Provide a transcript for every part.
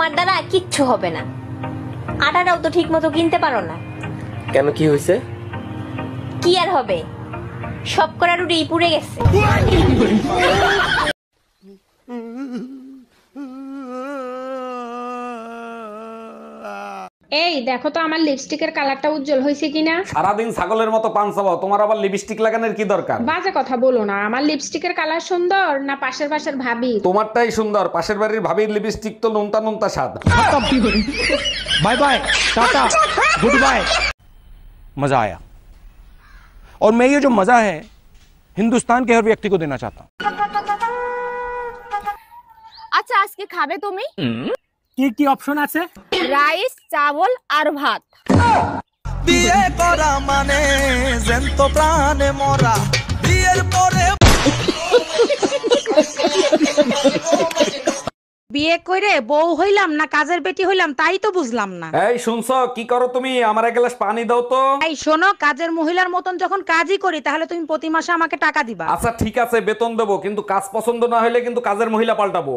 তোমার দ্বারা কিচ্ছু হবে না। আটাটাও তো ঠিক মতো কিনতে পারো না। কেন, কি হয়েছে? কি আর হবে, সব করা রুটি পুড়ে গেছে। এই দেখো তো আমার লিপস্টিকের কালারটা উজ্জ্বল হয়েছে কিনা। সারাদিন ছাগলের মতো পান চাবাও, তোমার আবার লিপস্টিক লাগানোর কি দরকার? বাজে কথা বলো না, আমার লিপস্টিকের কালার সুন্দর না পাশের পাশের ভাবি? তোমারটাই সুন্দর, পাশের বাড়ির ভাবির লিপস্টিক তো নুনতা নুনতা স্বাদ। Bye bye tata good bye. मजा आया और मैं ये जो मजा है हिंदुस्तान के हर व्यक्ति को देना चाहता हूँ। আচ্ছা আজকে খাবে তুমি? কি কি অপশন আছে? রাইস, চাবল আর ভাত। বিয়ে করা মানে জ্যান্ত প্রাণে মরা, বিয়ের পরে বিয়ে করে বউ হইলাম না কাজের বেটি হইলাম তাই তো বুঝলাম না। এই শুনছো, কি করো তুমি? আমার এক গ্লাস পানি দাও তো। এই শোনো, কাজের মহিলার মতন যখন কাজই করি তাহলে তুমি প্রতি মাসে আমাকে টাকা দিবা। আচ্ছা ঠিক আছে, বেতন দেবো, কিন্তু কাজ পছন্দ না হলে কিন্তু কাজের মহিলা পাল্টাবো।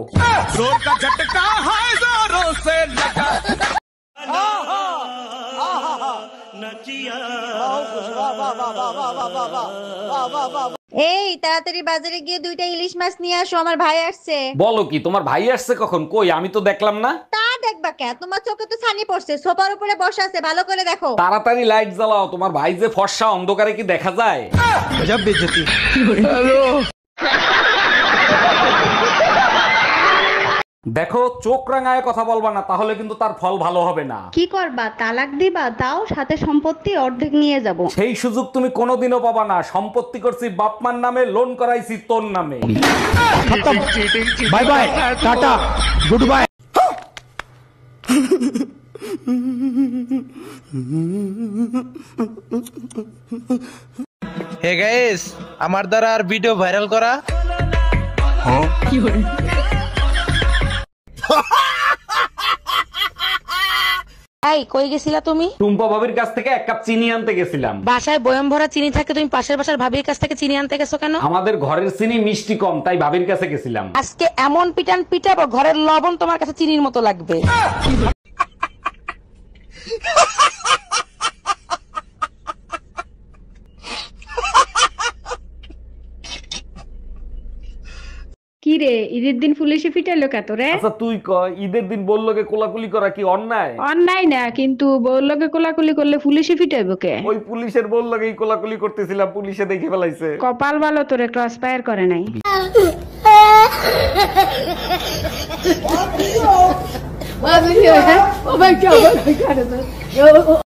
এই তাড়াতাড়ি বাজারে গিয়ে 2টা ইলিশ মাছ নিয়ে আসো, আমার ভাই আসছে। বলো কি, তোমার ভাই আসছে কখন? কই, আমি তো দেখলাম না। তা দেখবা কেন, তোমার চোখে তো ছানি পড়ছে, সোফার উপরে বসে আছে, ভালো করে দেখো। তাড়াতাড়ি লাইট জ্বালাও, তোমার ভাই যে ফর্সা, অন্ধকারে কি দেখা যায়? गजब बेइज्जती। দেখো, চোখ রাঙায় কথা বলবা না, তাহলে কিন্তু তার ফল ভালো হবে না। কি করবা, তালাক দিবা? তাও সাথে সম্পত্তি অর্ধেক নিয়ে যাব। সেই সুযোগ তুমি কোনোদিনও পাবা না। সম্পত্তি করছি বাপমার নামে, লোন করাইছি তোর নামে। Bye bye tata good bye. হে গাইস, আমার দ্বারা আর ভিডিও ভাইরাল করা। এই কই গেছিলা তুমি? টুম্পা ভাবির কাছ থেকে 1 কাপ চিনি আনতে গেছিলাম। বাসায় বয়ম ভরা চিনি থাকে, তুমি পাশের বাসার ভাবির কাছ থেকে চিনি আনতে গেছো কেন? আমাদের ঘরের চিনি মিষ্টি কম, তাই ভাবির কাছে গেছিলাম। আজকে এমন পিটান পিটাবো ঘরের লবণ তোমার কাছে চিনির মতো লাগবে। কি রে, ঈদের দিন পুলিশে ফিটাইলো কত রে? আচ্ছা তুই ক, ঈদের দিন বললোকে কোলাকুলি করা কি অন্যায়? অন্যায় না, কিন্তু বউর লগে কোলাকুলি করলে পুলিশে ফিটাইবো কে? ওই পুলিশের বললোকেই কোলাকুলি করতেছিলাম, পুলিশে দেখে ফেলাইছে। কপাল ভালো তোরে ক্রস ফায়ার করে নাই।